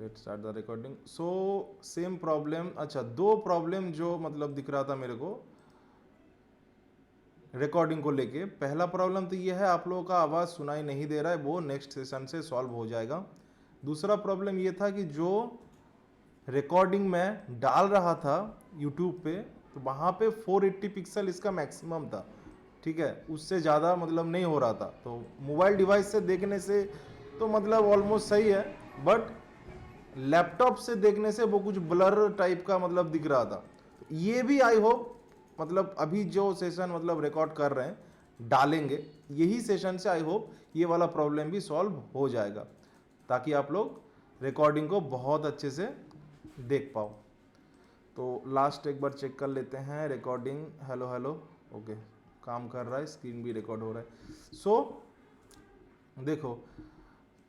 Let's start the recording. So same problem, अच्छा दो problem जो मतलब दिख रहा था मेरे को रिकॉर्डिंग को लेके। पहला प्रॉब्लम तो ये है आप लोगों का आवाज़ सुनाई नहीं दे रहा है, वो नेक्स्ट सेशन से सॉल्व हो जाएगा। दूसरा प्रॉब्लम ये था कि जो रिकॉर्डिंग में डाल रहा था यूट्यूब पे, तो वहाँ पे 480 पिक्सल इसका मैक्सिमम था, ठीक है, उससे ज़्यादा मतलब नहीं हो रहा था। तो मोबाइल डिवाइस से देखने से तो मतलब ऑलमोस्ट सही है, बट लैपटॉप से देखने से वो कुछ ब्लर टाइप का मतलब दिख रहा था। ये भी आई होप मतलब अभी जो सेशन मतलब रिकॉर्ड कर रहे हैं डालेंगे, यही सेशन से आई होप ये वाला प्रॉब्लम भी सॉल्व हो जाएगा, ताकि आप लोग रिकॉर्डिंग को बहुत अच्छे से देख पाओ। तो लास्ट एक बार चेक कर लेते हैं रिकॉर्डिंग। हेलो हेलो, ओके, काम कर रहा है, स्क्रीन भी रिकॉर्ड हो रहा है। सो देखो,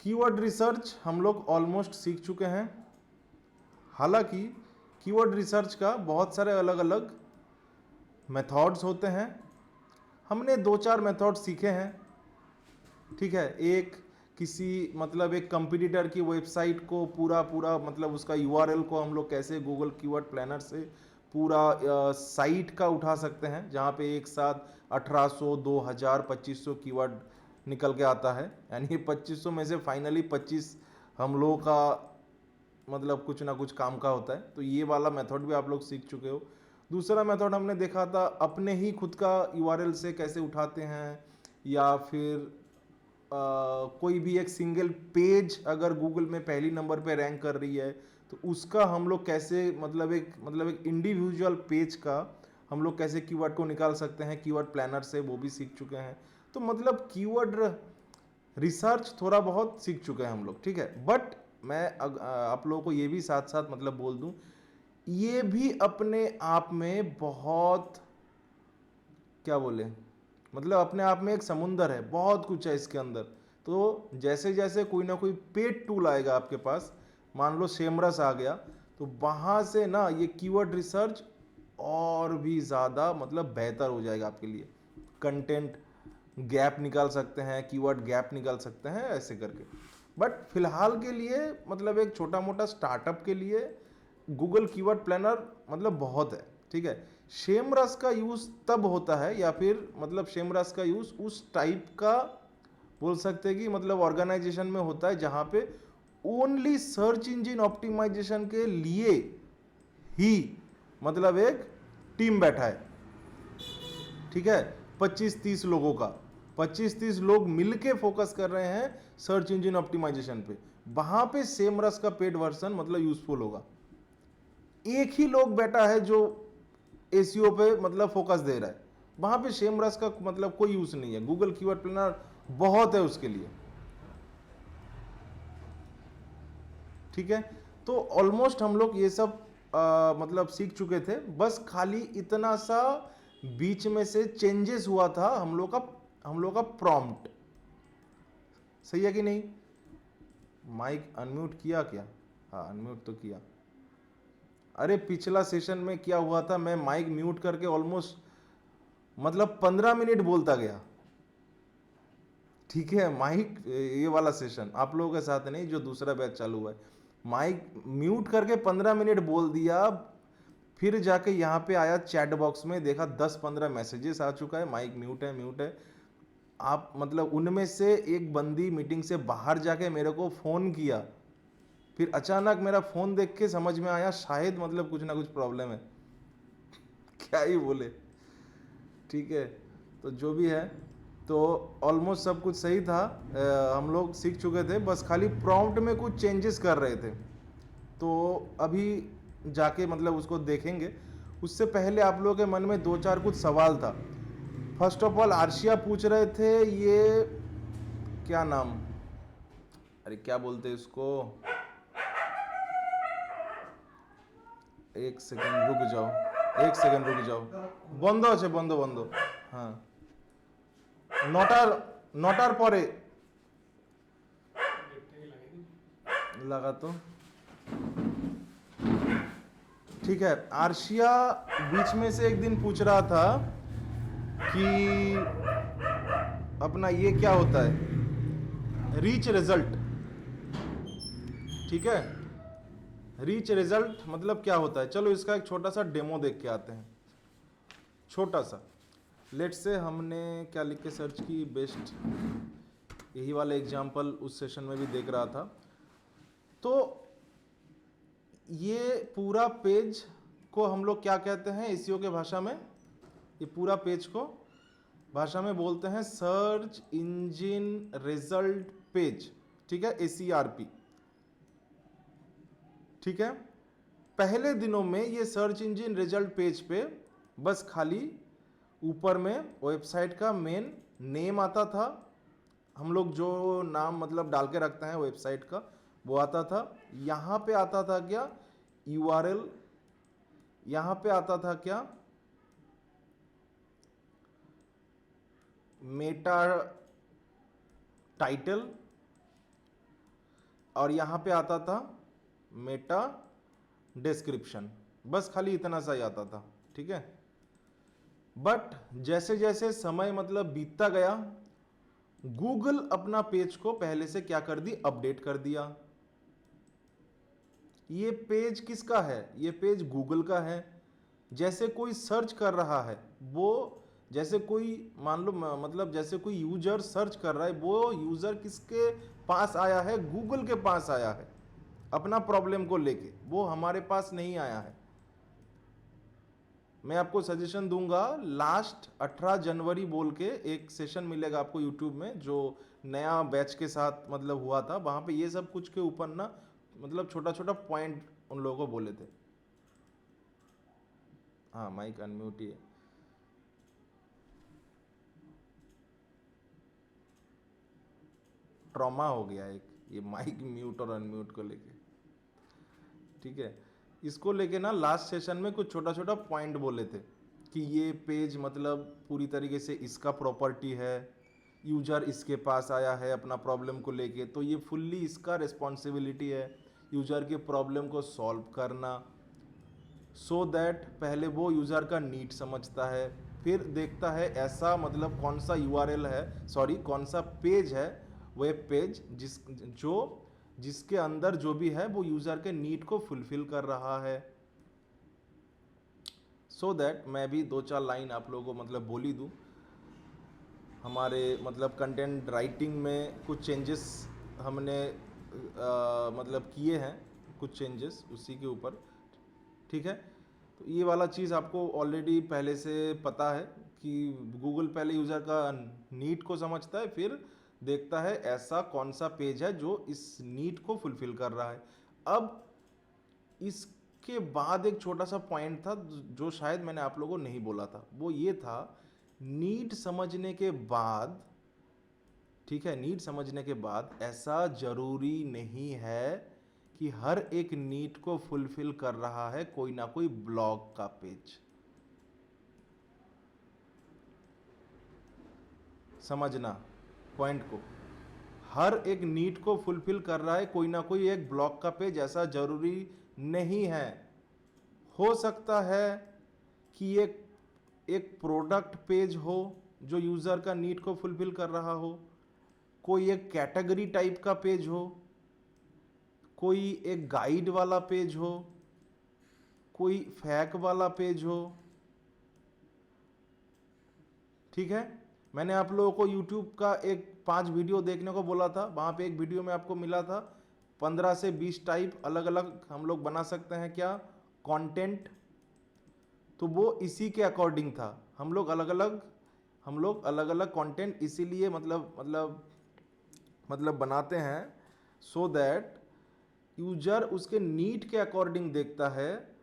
कीवर्ड रिसर्च हम लोग ऑलमोस्ट सीख चुके हैं। हालांकि कीवर्ड रिसर्च का बहुत सारे अलग अलग मेथड्स होते हैं, हमने दो चार मेथड सीखे हैं, ठीक है। एक किसी मतलब एक कंपटीटर की वेबसाइट को पूरा मतलब उसका यूआरएल को हम लोग कैसे गूगल कीवर्ड प्लानर से पूरा साइट का उठा सकते हैं, जहाँ पे एक साथ 1800 2000 2500 कीवर्ड निकल के आता है, यानी 2500 में से फाइनली 25 हम लोगों का मतलब कुछ ना कुछ काम का होता है। तो ये वाला मेथड भी आप लोग सीख चुके हो। दूसरा मेथड हमने देखा था अपने ही खुद का यूआरएल से कैसे उठाते हैं, या फिर कोई भी एक सिंगल पेज अगर गूगल में पहली नंबर पे रैंक कर रही है, तो उसका हम लोग कैसे मतलब एक इंडिविजुअल पेज का हम लोग कैसे कीवर्ड को निकाल सकते हैं कीवर्ड प्लानर से, वो भी सीख चुके हैं। तो मतलब कीवर्ड रिसर्च थोड़ा बहुत सीख चुके हैं हम लोग, ठीक है। बट मैं आप लोगों को ये भी साथ साथ मतलब बोल दूं, ये भी अपने आप में बहुत क्या बोले मतलब अपने आप में एक समुंदर है, बहुत कुछ है इसके अंदर। तो जैसे जैसे कोई ना कोई पेड टूल आएगा आपके पास, मान लो सेमरस आ गया, तो वहाँ से ना ये कीवर्ड रिसर्च और भी ज़्यादा मतलब बेहतर हो जाएगा आपके लिए। कंटेंट गैप निकाल सकते हैं, कीवर्ड गैप निकाल सकते हैं, ऐसे करके। बट फिलहाल के लिए मतलब एक छोटा मोटा स्टार्टअप के लिए गूगल कीवर्ड प्लानर मतलब बहुत है, ठीक है। सेमरस का यूज़ तब होता है, या फिर मतलब सेमरस का यूज़ उस टाइप का बोल सकते हैं कि मतलब ऑर्गेनाइजेशन में होता है जहाँ पे ओनली सर्च इंजन ऑप्टिमाइजेशन के लिए ही मतलब एक टीम बैठा है, ठीक है। 25-30 लोगों का, 25-30 लोग मिलके फोकस कर रहे हैं सर्च इंजन ऑप्टिमाइजेशन पे। वहां पे सेमरस का पेड वर्जन मतलब यूजफुल होगा। एक ही लोग बैठा है जो एसईओ पे मतलब फोकस दे रहा है, वहां पे सेमरस का मतलब कोई यूज नहीं है। गूगल कीवर्ड प्लानर बहुत है उसके लिए, ठीक है। तो ऑलमोस्ट हम लोग ये सब मतलब सीख चुके थे, बस खाली इतना सा बीच में से चेंजेस हुआ था हम लोग का प्रॉम्प्ट। सही है कि नहीं? माइक अनम्यूट किया क्या? हाँ, अनम्यूट तो किया। अरे पिछला सेशन में क्या हुआ था, मैं माइक म्यूट करके ऑलमोस्ट मतलब 15 मिनट बोलता गया, ठीक है। माइक ये वाला सेशन आप लोगों के साथ नहीं, जो दूसरा बैच चालू हुआ है, माइक म्यूट करके 15 मिनट बोल दिया। फिर जाके यहाँ पे आया चैट बॉक्स में, देखा 10-15 मैसेजेस आ चुका है, माइक म्यूट है म्यूट है। आप मतलब उनमें से एक बंदी मीटिंग से बाहर जाके मेरे को फ़ोन किया, फिर अचानक मेरा फ़ोन देख के समझ में आया शायद मतलब कुछ ना कुछ प्रॉब्लम है। क्या ही बोले, ठीक है। तो जो भी है, तो ऑलमोस्ट सब कुछ सही था। हम लोग सीख चुके थे, बस खाली प्रॉम्प्ट में कुछ चेंजेस कर रहे थे। तो अभी जाके मतलब उसको देखेंगे। उससे पहले आप लोगों के मन में दो चार कुछ सवाल था। फर्स्ट ऑफ ऑल आर्शिया पूछ रहे थे, ये क्या नाम, अरे क्या बोलते हैं इसको, एक सेकंड रुक जाओ, एक सेकंड रुक जाओ, बंद আছে বন্ধ বন্ধ। हाँ, নটার পরে लगा तो ठीक है। आर्शिया बीच में से एक दिन पूछ रहा था कि अपना ये क्या होता है, रीच रिजल्ट, ठीक है। रीच रिजल्ट मतलब क्या होता है, चलो इसका एक छोटा सा डेमो देख के आते हैं। छोटा सा, लेट से हमने क्या लिख के सर्च की, बेस्ट, यही वाला एग्जाम्पल उस सेशन में भी देख रहा था। तो ये पूरा पेज को हम लोग क्या कहते हैं एसईओ के भाषा में, ये पूरा पेज को भाषा में बोलते हैं सर्च इंजन रिजल्ट पेज, ठीक है, एसीआरपी, ठीक है। पहले दिनों में ये सर्च इंजन रिजल्ट पेज पे बस खाली ऊपर में वेबसाइट का मेन नेम आता था, हम लोग जो नाम मतलब डाल के रखते हैं वेबसाइट का वो आता था। यहाँ पे आता था क्या, यूआरएल, यहाँ पे आता था क्या, मेटा टाइटल, और यहाँ पे आता था मेटा डिस्क्रिप्शन, बस खाली इतना सा ही आता था, ठीक है। बट जैसे जैसे समय मतलब बीतता गया, गूगल अपना पेज को पहले से क्या कर दी, अपडेट कर दिया। ये पेज किसका है, ये पेज गूगल का है। जैसे कोई सर्च कर रहा है, वो जैसे कोई मान लो मतलब जैसे कोई यूजर सर्च कर रहा है, वो यूजर किसके पास आया है, गूगल के पास आया है अपना प्रॉब्लम को लेके, वो हमारे पास नहीं आया है। मैं आपको सजेशन दूंगा, लास्ट 18 जनवरी बोल के एक सेशन मिलेगा आपको यूट्यूब में, जो नया बैच के साथ मतलब हुआ था, वहां पे ये सब कुछ के ऊपर ना मतलब छोटा छोटा पॉइंट उन लोगों को बोले थे। हाँ माइक अनम्यूट ही है। ट्रॉमा हो गया एक ये माइक म्यूट और अनम्यूट को लेके, ठीक है। इसको लेके ना लास्ट सेशन में कुछ छोटा छोटा पॉइंट बोले थे कि ये पेज मतलब पूरी तरीके से इसका प्रॉपर्टी है, यूजर इसके पास आया है अपना प्रॉब्लम को लेके, तो ये फुल्ली इसका रिस्पॉन्सिबिलिटी है यूजर के प्रॉब्लम को सॉल्व करना। सो दैट पहले वो यूज़र का नीड समझता है, फिर देखता है ऐसा मतलब कौन सा यूआरएल है, सॉरी कौन सा पेज है, वेब पेज जिसके अंदर जो भी है वो यूज़र के नीड को फुलफिल कर रहा है। सो दैट मैं भी दो चार लाइन आप लोगों को मतलब बोली दूँ। हमारे मतलब कंटेंट राइटिंग में कुछ चेंजेस हमने मतलब किए हैं, कुछ चेंजेस उसी के ऊपर, ठीक है। तो ये वाला चीज़ आपको ऑलरेडी पहले से पता है कि गूगल पहले यूज़र का नीड को समझता है, फिर देखता है ऐसा कौन सा पेज है जो इस नीड को फुलफिल कर रहा है। अब इसके बाद एक छोटा सा पॉइंट था जो शायद मैंने आप लोगों को नहीं बोला था, वो ये था नीड समझने के बाद, ठीक है, नीड समझने के बाद ऐसा जरूरी नहीं है कि हर एक नीड को फुलफिल कर रहा है कोई ना कोई ब्लॉग का पेज। समझना पॉइंट को, हर एक नीड को फुलफिल कर रहा है कोई ना कोई एक ब्लॉग का पेज, ऐसा जरूरी नहीं है। हो सकता है कि एक प्रोडक्ट पेज हो जो यूज़र का नीड को फुलफिल कर रहा हो, कोई एक कैटेगरी टाइप का पेज हो, कोई एक गाइड वाला पेज हो, कोई फैक वाला पेज हो, ठीक है। मैंने आप लोगों को YouTube का एक 5 वीडियो देखने को बोला था, वहाँ पे एक वीडियो में आपको मिला था 15 से 20 टाइप अलग अलग हम लोग बना सकते हैं क्या, कंटेंट। तो वो इसी के अकॉर्डिंग था, हम लोग अलग अलग कंटेंट इसीलिए मतलब बनाते हैं, सो दैट यूजर उसके नीड के अकॉर्डिंग देखता है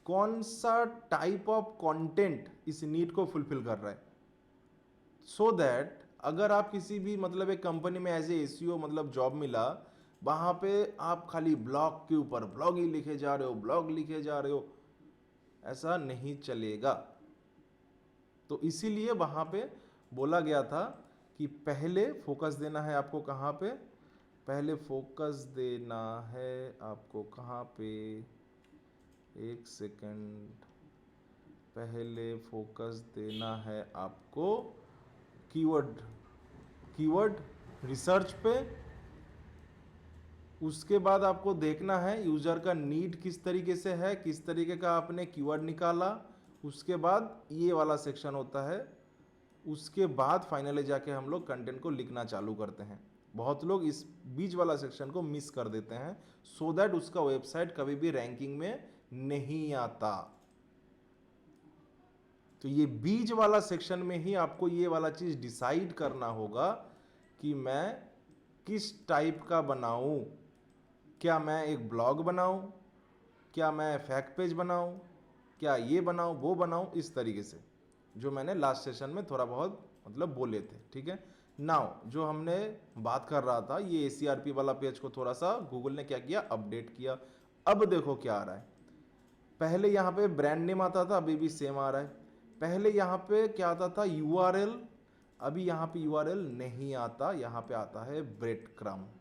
कौन सा टाइप ऑफ कंटेंट इस नीड को फुलफिल कर रहा है। सो दैट अगर आप किसी भी मतलब एक कंपनी में एज ए एसईओ मतलब जॉब मिला, वहाँ पे आप खाली ब्लॉग के ऊपर ब्लॉग ही लिखे जा रहे हो, ब्लॉग लिखे जा रहे हो, ऐसा नहीं चलेगा। तो इसीलिए वहाँ पे बोला गया था कि पहले फोकस देना है आपको कहाँ पे, पहले फोकस देना है आपको कहाँ पे, एक सेकंड, पहले फोकस देना है आपको कीवर्ड रिसर्च पे, उसके बाद आपको देखना है यूजर का नीड किस तरीके से है, किस तरीके का आपने कीवर्ड निकाला। उसके बाद ये वाला सेक्शन होता है, उसके बाद फाइनली जाके हम लोग कंटेंट को लिखना चालू करते हैं। बहुत लोग इस बीच वाला सेक्शन को मिस कर देते हैं, सो दैट उसका वेबसाइट कभी भी रैंकिंग में नहीं आता। तो ये बीच वाला सेक्शन में ही आपको ये वाला चीज डिसाइड करना होगा कि मैं किस टाइप का बनाऊं। क्या मैं एक ब्लॉग बनाऊं, क्या मैं फैक्ट पेज बनाऊं, क्या ये बनाऊं वो बनाऊं, इस तरीके से जो मैंने लास्ट सेशन में थोड़ा बहुत मतलब बोले थे। ठीक है, नाउ जो हमने बात कर रहा था, ये ACRP वाला पेज को थोड़ा सा गूगल ने क्या किया, अपडेट किया। अब देखो क्या आ रहा है, पहले यहाँ पे ब्रांड नेम आता था, अभी भी सेम आ रहा है। पहले यहाँ पे क्या आता था, URL, अभी यहाँ पे URL नहीं आता, यहाँ पे आता है ब्रेड क्रम्ब।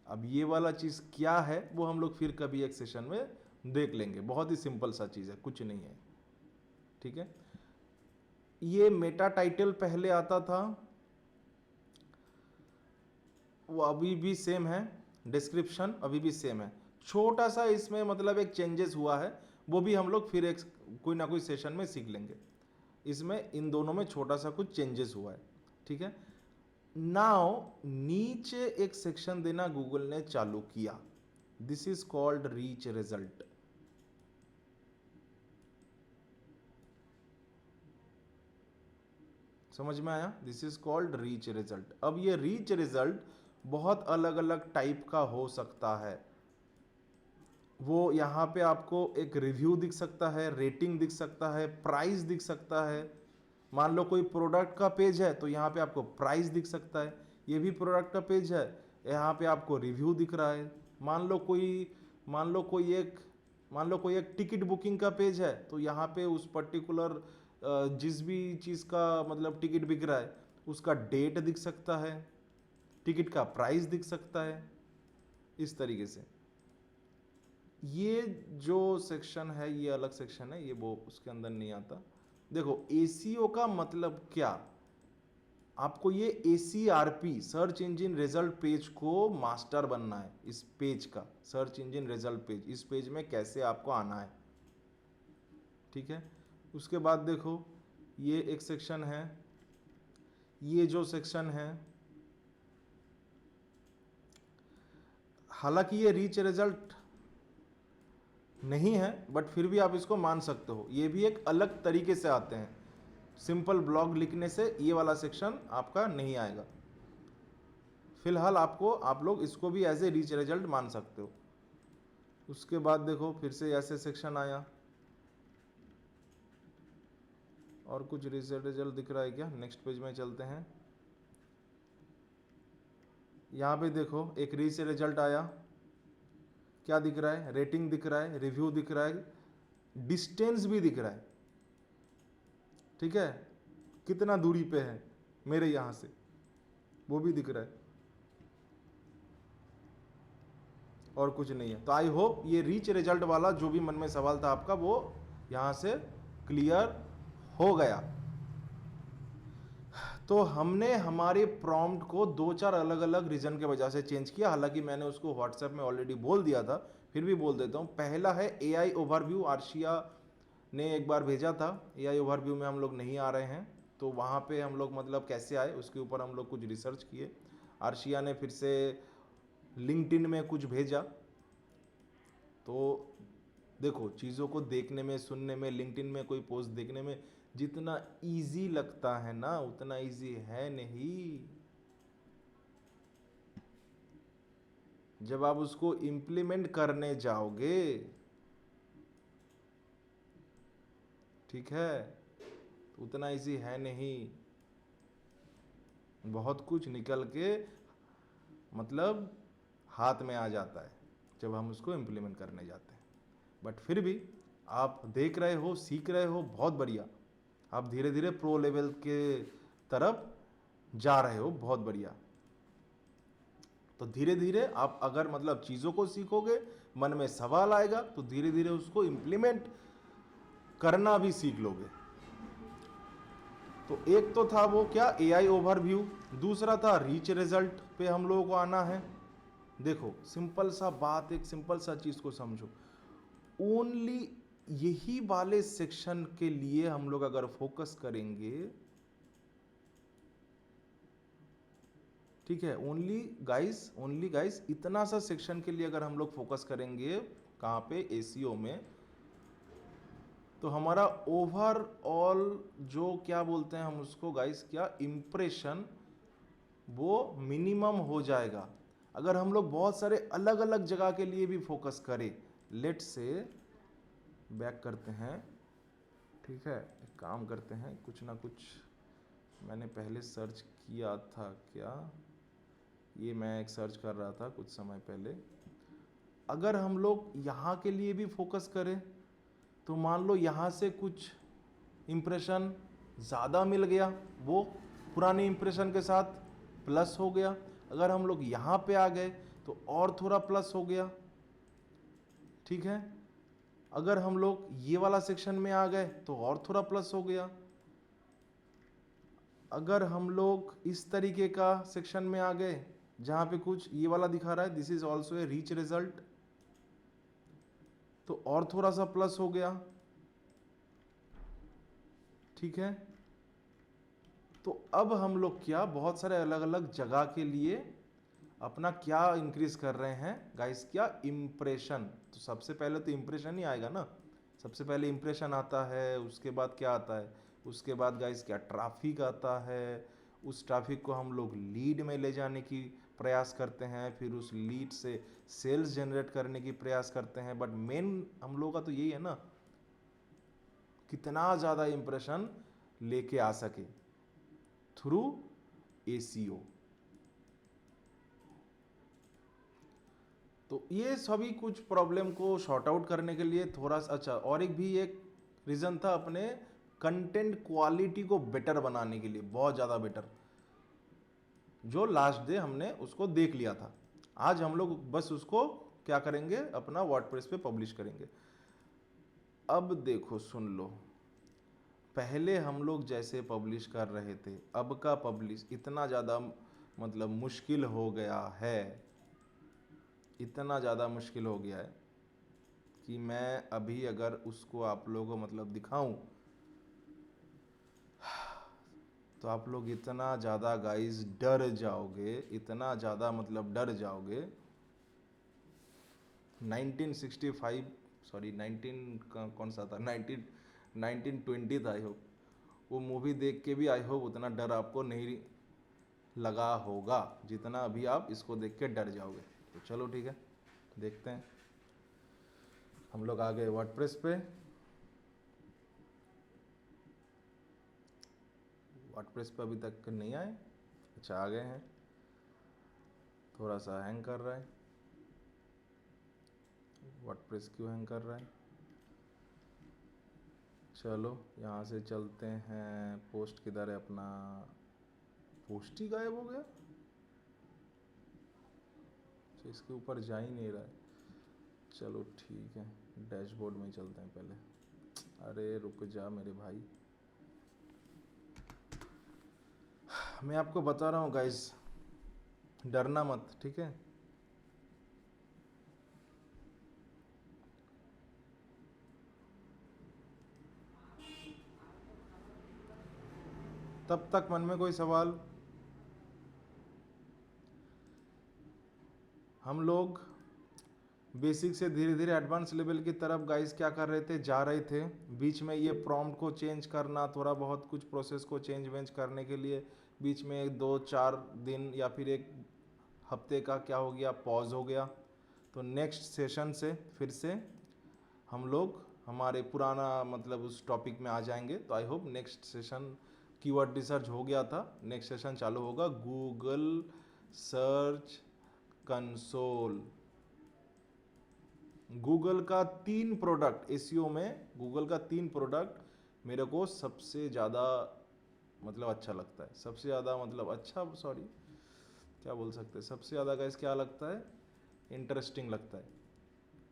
अब ये वाला चीज क्या है वो हम लोग फिर कभी एक सेशन में देख लेंगे, बहुत ही सिंपल सा चीज है, कुछ नहीं है। ठीक है, ये मेटा टाइटल पहले आता था, वो अभी भी सेम है, डिस्क्रिप्शन अभी भी सेम है, छोटा सा इसमें मतलब एक चेंजेस हुआ है, वो भी हम लोग फिर एक कोई ना कोई सेशन में सीख लेंगे। इसमें इन दोनों में छोटा सा कुछ चेंजेस हुआ है। ठीक है, नाउ नीचे एक सेक्शन देना गूगल ने चालू किया, this is called reach result. समझ में आया, this is called reach result. अब ये रीच रिजल्ट बहुत अलग अलग टाइप का हो सकता है। वो यहाँ पे आपको एक रिव्यू दिख सकता है, रेटिंग दिख सकता है, प्राइस दिख सकता है। मान लो कोई प्रोडक्ट का पेज है तो यहाँ पे आपको प्राइस दिख सकता है, ये भी प्रोडक्ट का पेज है, यहाँ पे आपको रिव्यू दिख रहा है। मान लो कोई एक टिकट बुकिंग का पेज है तो यहाँ पे उस पर्टिकुलर जिस भी चीज़ का मतलब टिकट बिक रहा है उसका डेट दिख सकता है, टिकट का प्राइस दिख सकता है, इस तरीके से। ये जो सेक्शन है ये अलग सेक्शन है, ये वो उसके अंदर नहीं आता। देखो ACO का मतलब क्या, आपको ये ACRP search engine result page को मास्टर बनना है। इस पेज का सर्च इंजन रिजल्ट पेज, इस पेज में कैसे आपको आना है। ठीक है, उसके बाद देखो ये एक सेक्शन है, ये जो सेक्शन है, हालांकि ये रीच रिजल्ट नहीं है बट फिर भी आप इसको मान सकते हो, ये भी एक अलग तरीके से आते हैं। सिंपल ब्लॉग लिखने से ये वाला सेक्शन आपका नहीं आएगा। फिलहाल आप लोग इसको भी एज ए रीच रिजल्ट मान सकते हो। उसके बाद देखो फिर से ऐसे सेक्शन आया, और कुछ रीच रिजल्ट दिख रहा है क्या, नेक्स्ट पेज में चलते हैं। यहाँ पे देखो एक रीच रिजल्ट आया, क्या दिख रहा है, रेटिंग दिख रहा है, रिव्यू दिख रहा है, डिस्टेंस भी दिख रहा है। ठीक है, कितना दूरी पे है मेरे यहाँ से वो भी दिख रहा है, और कुछ नहीं है। तो आई होप ये रीच रिजल्ट वाला जो भी मन में सवाल था आपका वो यहाँ से क्लियर हो गया। तो हमने हमारे प्रॉम्प्ट को 2-4 अलग अलग रीजन के वजह से चेंज किया, हालांकि मैंने उसको व्हाट्सएप में ऑलरेडी बोल दिया था, फिर भी बोल देता हूँ। पहला है AI ओवरव्यू, आर्शिया ने एक बार भेजा था, AI ओवरव्यू में हम लोग नहीं आ रहे हैं, तो वहाँ पे हम लोग मतलब कैसे आए उसके ऊपर हम लोग कुछ रिसर्च किए। आर्शिया ने फिर से लिंक्डइन में कुछ भेजा, तो देखो चीज़ों को देखने में, सुनने में, लिंक्डइन में कोई पोस्ट देखने में जितना इजी लगता है ना उतना इजी है नहीं। जब आप उसको इम्प्लीमेंट करने जाओगे, ठीक है, तो उतना इजी है नहीं। बहुत कुछ निकल के मतलब हाथ में आ जाता है जब हम उसको इम्प्लीमेंट करने जाते हैं। बट फिर भी आप देख रहे हो, सीख रहे हो, बहुत बढ़िया। आप धीरे धीरे प्रो लेवल के तरफ जा रहे हो, बहुत बढ़िया। तो धीरे धीरे आप अगर मतलब चीज़ों को सीखोगे, मन में सवाल आएगा तो धीरे धीरे उसको इम्प्लीमेंट करना भी सीख लोगे। तो एक तो था वो क्या, एआई ओवरव्यू, दूसरा था रीच रिजल्ट पे हम लोगों को आना है। देखो सिंपल सा बात, एक सिंपल सा चीज को समझो, ओनली यही वाले सेक्शन के लिए हम लोग अगर फोकस करेंगे, ठीक है, ओनली गाइस इतना सा सेक्शन के लिए अगर हम लोग फोकस करेंगे, कहाँ पे, एसीओ में, तो हमारा ओवरऑल जो क्या बोलते हैं हम उसको गाइस, क्या इम्प्रेशन, वो मिनिमम हो जाएगा। अगर हम लोग बहुत सारे अलग अलग जगह के लिए भी फोकस करें, लेट से बैक करते हैं, ठीक है, एक काम करते हैं, कुछ ना कुछ मैंने पहले सर्च किया था क्या, ये मैं एक सर्च कर रहा था कुछ समय पहले। अगर हम लोग यहाँ के लिए भी फोकस करें, तो मान लो यहाँ से कुछ इम्प्रेशन ज़्यादा मिल गया, वो पुराने इम्प्रेशन के साथ प्लस हो गया। अगर हम लोग यहाँ पे आ गए तो और थोड़ा प्लस हो गया, ठीक है। अगर हम लोग ये वाला सेक्शन में आ गए तो और थोड़ा प्लस हो गया। अगर हम लोग इस तरीके का सेक्शन में आ गए जहाँ पे कुछ ये वाला दिखा रहा है, this is also a reach result, तो और थोड़ा सा प्लस हो गया, ठीक है। तो अब हम लोग क्या, बहुत सारे अलग अलग जगह के लिए अपना क्या इंक्रीज कर रहे हैं गाइस, क्या इम्प्रेशन। तो सबसे पहले तो इम्प्रेशन ही आएगा ना, सबसे पहले इम्प्रेशन आता है, उसके बाद क्या आता है, उसके बाद गाइस क्या, ट्रैफिक आता है। उस ट्रैफिक को हम लोग लीड में ले जाने की प्रयास करते हैं, फिर उस लीड से सेल्स जनरेट करने की प्रयास करते हैं। बट मेन हम लोगों का तो यही है ना, कितना ज़्यादा इम्प्रेशन लेके आ सके थ्रू एसीओ। तो ये सभी कुछ प्रॉब्लम को शॉर्ट आउट करने के लिए थोड़ा सा, अच्छा और एक रीज़न था अपने कंटेंट क्वालिटी को बेटर बनाने के लिए, बहुत ज़्यादा बेटर, जो लास्ट डे हमने उसको देख लिया था। आज हम लोग बस उसको क्या करेंगे, अपना वर्डप्रेस पे पब्लिश करेंगे। अब देखो सुन लो, पहले हम लोग जैसे पब्लिश कर रहे थे, अब का पब्लिश इतना ज़्यादा मतलब मुश्किल हो गया है, इतना ज़्यादा मुश्किल हो गया है कि मैं अभी अगर उसको आप लोगों को मतलब दिखाऊं, तो आप लोग इतना ज़्यादा गाइस डर जाओगे, इतना ज़्यादा मतलब डर जाओगे। 1965, सॉरी 19 कौन सा था, 1920 था आई होप, वो मूवी देख के भी आई होप उतना डर आपको नहीं लगा होगा जितना अभी आप इसको देख के डर जाओगे। तो चलो ठीक है, देखते हैं। हम लोग आ गए वर्डप्रेस पे, वर्डप्रेस पे अभी तक नहीं आए, अच्छा आ गए हैं, थोड़ा सा हैंग कर रहा है। वर्डप्रेस क्यों हैंग कर रहा है, चलो यहाँ से चलते हैं। पोस्ट किधर है अपना, पोस्ट ही गायब हो गया, तो इसके ऊपर जा ही नहीं रहा है। चलो ठीक है, डैशबोर्ड में चलते हैं पहले। अरे रुक जा मेरे भाई, मैं आपको बता रहा हूँ गाइस, डरना मत, ठीक है। तब तक मन में कोई सवाल, हम लोग बेसिक से धीरे धीरे एडवांस लेवल की तरफ गाइस क्या कर रहे थे, जा रहे थे। बीच में ये प्रॉम्प्ट को चेंज करना, थोड़ा बहुत कुछ प्रोसेस को चेंज वेंज करने के लिए बीच में 2-4 दिन या फिर एक हफ्ते का क्या हो गया, पॉज हो गया। तो नेक्स्ट सेशन से फिर से हम लोग हमारे पुराना मतलब उस टॉपिक में आ जाएंगे। तो I hope next session keyword research हो गया था, नेक्स्ट सेशन चालू होगा गूगल सर्च कंसोल। गूगल का 3 प्रोडक्ट एसईओ में, गूगल का 3 प्रोडक्ट मेरे को सबसे ज़्यादा मतलब अच्छा लगता है, सबसे ज़्यादा मतलब अच्छा, सॉरी क्या बोल सकते हैं, सबसे ज़्यादा गाइस क्या लगता है, इंटरेस्टिंग लगता है।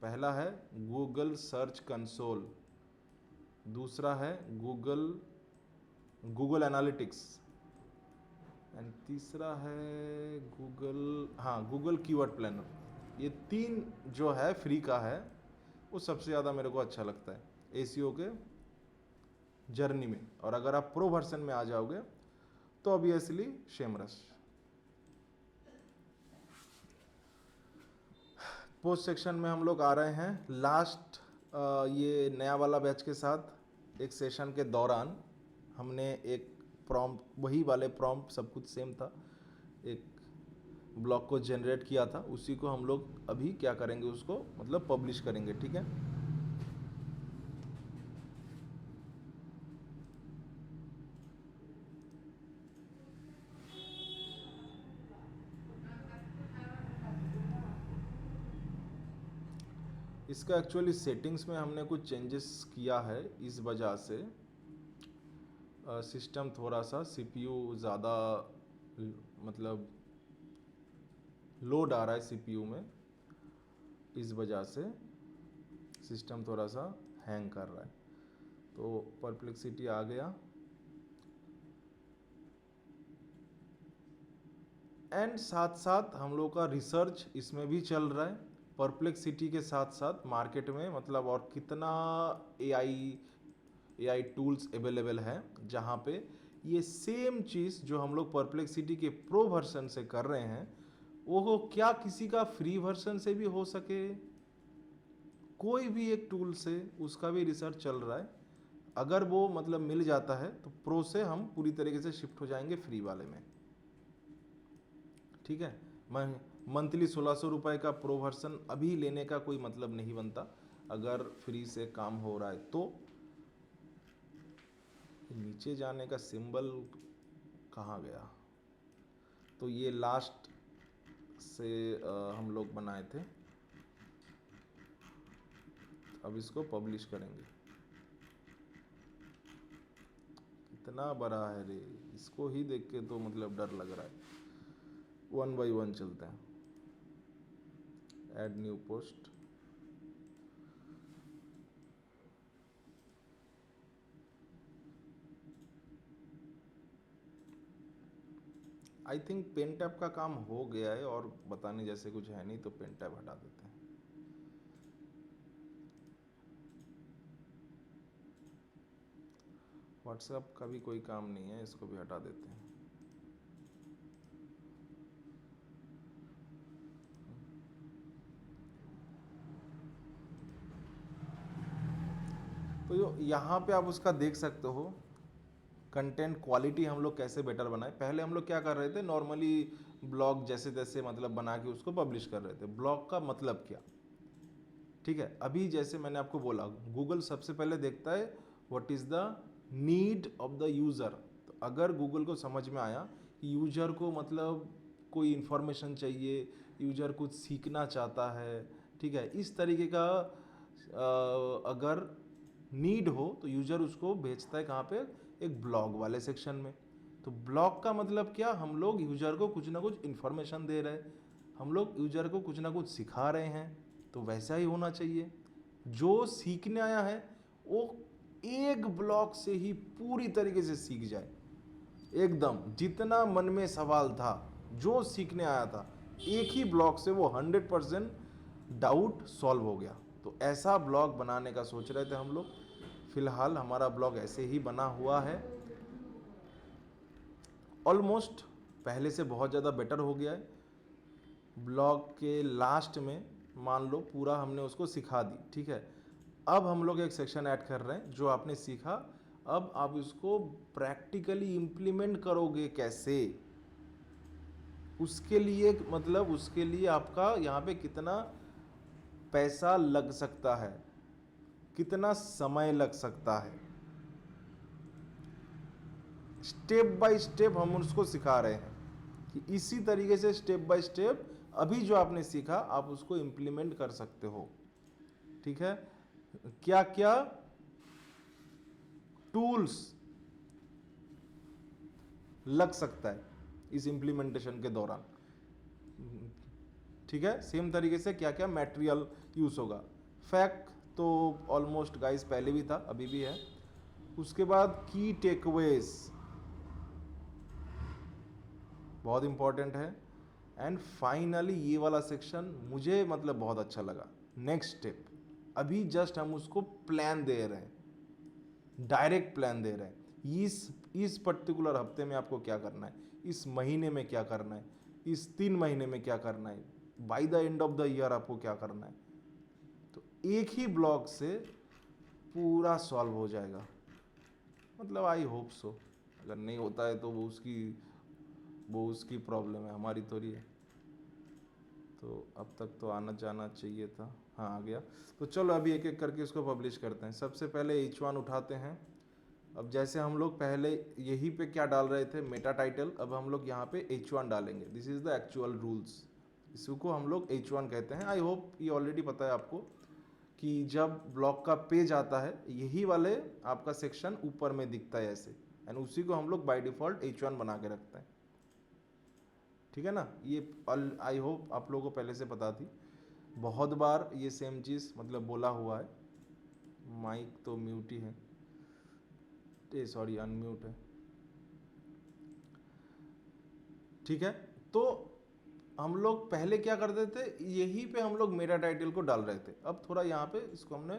पहला है गूगल सर्च कंसोल, दूसरा है गूगल गूगल एनालिटिक्स, एंड तीसरा है गूगल कीवर्ड प्लानर। ये 3 जो है फ्री का है, वो सबसे ज़्यादा मेरे को अच्छा लगता है एसीओ के जर्नी में। और अगर आप प्रो वर्जन में आ जाओगे तो ऑब्वियसली शेमरस। पोस्ट सेक्शन में हम लोग आ रहे हैं लास्ट। ये नया वाला बैच के साथ एक सेशन के दौरान हमने एक प्रॉम्प्ट, वही वाले प्रॉम्प्ट, सब कुछ सेम था, एक ब्लॉग को जनरेट किया था, उसी को हम लोग अभी क्या करेंगे, उसको मतलब पब्लिश करेंगे। ठीक है, इसका एक्चुअली सेटिंग्स में हमने कुछ चेंजेस किया है, इस वजह से सिस्टम थोड़ा सा सीपीयू ज़्यादा मतलब लोड आ रहा है सीपीयू में, इस वजह से सिस्टम थोड़ा सा हैंग कर रहा है। तो परप्लेक्सिटी आ गया, एंड साथ साथ हम लोग का रिसर्च इसमें भी चल रहा है। परप्लेक्सिटी के साथ साथ मार्केट में मतलब और कितना एआई टूल्स अवेलेबल हैं जहाँ पे ये सेम चीज़ जो हम लोग परप्लेक्सिटी के प्रो वर्जन से कर रहे हैं, वो क्या किसी का फ्री वर्जन से भी हो सके, कोई भी एक टूल से, उसका भी रिसर्च चल रहा है। अगर वो मतलब मिल जाता है तो प्रो से हम पूरी तरीके से शिफ्ट हो जाएंगे फ्री वाले में। ठीक है, मंथली 1600 रुपये का प्रो वर्जन अभी लेने का कोई मतलब नहीं बनता अगर फ्री से काम हो रहा है तो। नीचे जाने का सिंबल कहाँ गया? तो ये लास्ट से हम लोग बनाए थे, अब इसको पब्लिश करेंगे। कितना बड़ा है रे, इसको ही देख के तो मतलब डर लग रहा है। 1 बाय 1 चलते हैं। Add new post, I think pen tab का काम हो गया है और बताने जैसे कुछ है नहीं, तो पेन टैब हटा देते हैं। व्हाट्सएप का भी कोई काम नहीं है, इसको भी हटा देते हैं। तो जो यहाँ पे आप उसका देख सकते हो, कंटेंट क्वालिटी हम लोग कैसे बेटर बनाए। पहले हम लोग क्या कर रहे थे, नॉर्मली ब्लॉग जैसे तैसे मतलब बना के उसको पब्लिश कर रहे थे। ब्लॉग का मतलब क्या, ठीक है। अभी जैसे मैंने आपको बोला, गूगल सबसे पहले देखता है what is the need of the user. तो अगर गूगल को समझ में आया कि यूजर को मतलब कोई इन्फॉर्मेशन चाहिए, यूजर कुछ सीखना चाहता है, ठीक है, इस तरीके का अगर नीड हो तो यूजर उसको भेजता है कहाँ पे, एक ब्लॉग वाले सेक्शन में। तो ब्लॉग का मतलब क्या, हम लोग यूजर को कुछ ना कुछ इन्फॉर्मेशन दे रहे हैं, हम लोग यूजर को कुछ ना कुछ सिखा रहे हैं। तो वैसा ही होना चाहिए। जो सीखने आया है वो एक ब्लॉग से ही पूरी तरीके से सीख जाए, एकदम जितना मन में सवाल था, जो सीखने आया था, एक ही ब्लॉग से वो 100% डाउट सॉल्व हो गया। तो ऐसा ब्लॉग बनाने का सोच रहे थे हम लोग। फिलहाल हमारा ब्लॉग ऐसे ही बना हुआ है, ऑलमोस्ट पहले से बहुत ज़्यादा बेटर हो गया है। ब्लॉग के लास्ट में मान लो पूरा हमने उसको सिखा दी, ठीक है। अब हम लोग एक सेक्शन ऐड कर रहे हैं, जो आपने सीखा अब आप इसको प्रैक्टिकली इम्प्लीमेंट करोगे कैसे, उसके लिए मतलब उसके लिए आपका यहाँ पे कितना पैसा लग सकता है, कितना समय लग सकता है, स्टेप बाय स्टेप हम उसको सिखा रहे हैं कि इसी तरीके से स्टेप बाय स्टेप अभी जो आपने सीखा आप उसको इम्प्लीमेंट कर सकते हो। ठीक है, क्या क्या टूल्स लग सकता है इस इम्प्लीमेंटेशन के दौरान, ठीक है। सेम तरीके से क्या क्या मटेरियल यूज होगा। फैक्ट तो ऑलमोस्ट गाइस पहले भी था, अभी भी है, उसके बाद की टेकअवेज बहुत इंपॉर्टेंट है। एंड फाइनली ये वाला सेक्शन मुझे मतलब बहुत अच्छा लगा। नेक्स्ट स्टेप, अभी जस्ट हम उसको प्लान दे रहे हैं, डायरेक्ट प्लान दे रहे हैं। इस पर्टिकुलर हफ्ते में आपको क्या करना है, इस महीने में क्या करना है, इस 3 महीने में क्या करना है, by the end of the year आपको क्या करना है। तो एक ही ब्लॉक से पूरा सॉल्व हो जाएगा। मतलब आई होप सो। अगर नहीं होता है तो वो उसकी प्रॉब्लम है, हमारी थोड़ी है। तो अब तक तो आना जाना चाहिए था। हाँ आ गया। तो चलो अभी एक एक करके इसको पब्लिश करते हैं। सबसे पहले H1 उठाते हैं। अब जैसे हम लोग पहले यहीं पे क्या डाल रहे थे, मेटा टाइटल, अब हम लोग यहाँ पे H1 डालेंगे। This is the actual rules. इसको हम लोग H1 कहते हैं। आई होप ये ऑलरेडी पता है आपको कि जब ब्लॉग का पेज आता है यही वाले आपका सेक्शन ऊपर में दिखता है ऐसे, एंड उसी को हम लोग बाय डिफ़ॉल्ट H1 बना के रखते हैं। ठीक है ना। ये आई होप आप लोगों को पहले से पता थी। बहुत बार ये सेम चीज़ मतलब बोला हुआ है। माइक तो म्यूट ही है, सॉरी अनम्यूट है। ठीक है। तो हम लोग पहले क्या करते थे, यहीं पे हम लोग मेटा टाइटल को डाल रहे थे। अब थोड़ा यहाँ पे इसको हमने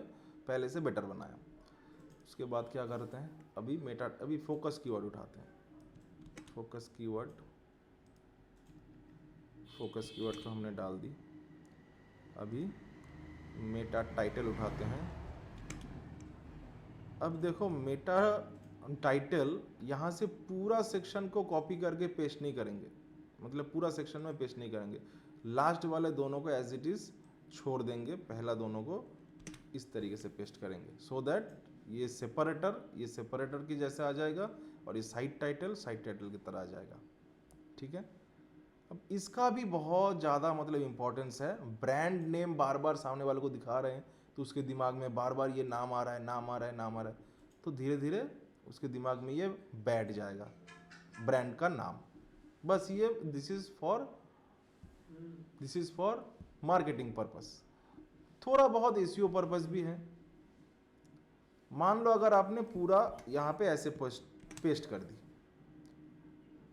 पहले से बेटर बनाया। उसके बाद क्या करते हैं, अभी फोकस कीवर्ड उठाते हैं। फोकस कीवर्ड को हमने डाल दी। अभी मेटा टाइटल उठाते हैं। अब देखो मेटा टाइटल यहाँ से पूरा सेक्शन को कॉपी करके पेस्ट नहीं करेंगे, मतलब पूरा सेक्शन में पेस्ट नहीं करेंगे। लास्ट वाले दोनों को एज इट इज़ छोड़ देंगे, पहला दोनों को इस तरीके से पेस्ट करेंगे, सो दैट ये सेपरेटर की जैसे आ जाएगा और ये साइड टाइटल की तरह आ जाएगा। ठीक है। अब इसका भी बहुत ज़्यादा मतलब इम्पोर्टेंस है। ब्रांड नेम बार बार सामने वाले को दिखा रहे हैं तो उसके दिमाग में बार बार ये नाम आ रहा है, नाम आ रहा है, नाम आ रहा है, तो धीरे धीरे उसके दिमाग में ये बैठ जाएगा ब्रांड का नाम। बस ये this is for marketing purpose, थोड़ा बहुत एसईओ पर्पस भी है। मान लो अगर आपने पूरा यहाँ पे ऐसे पेस्ट कर दी,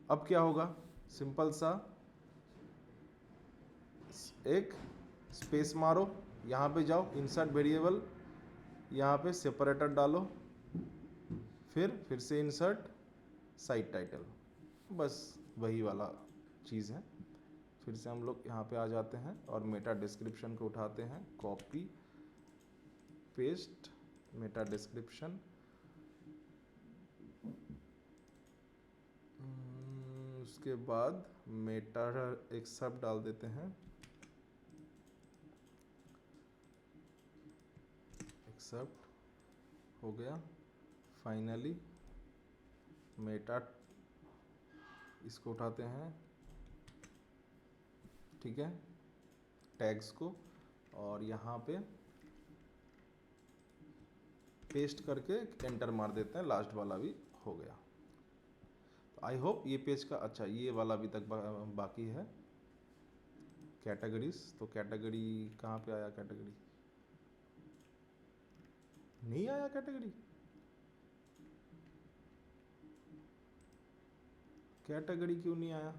अब क्या होगा, सिंपल सा एक स्पेस मारो, यहाँ पे जाओ इंसर्ट वेरिएबल, यहाँ पे सेपरेटर डालो, फिर से इंसर्ट साइड टाइटल, बस वही वाला चीज़ है। फिर से हम लोग यहाँ पे आ जाते हैं और मेटा डिस्क्रिप्शन को उठाते हैं, कॉपी पेस्ट मेटा डिस्क्रिप्शन। उसके बाद मेटा एक सब डाल देते हैं, एक्सेप्ट हो गया। फाइनली मेटा इसको उठाते हैं, ठीक है, टैग्स को, और यहाँ पे पेस्ट करके एंटर मार देते हैं, लास्ट वाला भी हो गया। तो आई होप ये पेज का, अच्छा ये वाला अभी तक बाकी है, कैटेगरीज। तो कैटेगरी कहाँ पे आया, कैटेगरी नहीं आया, कैटेगरी क्यों नहीं आया।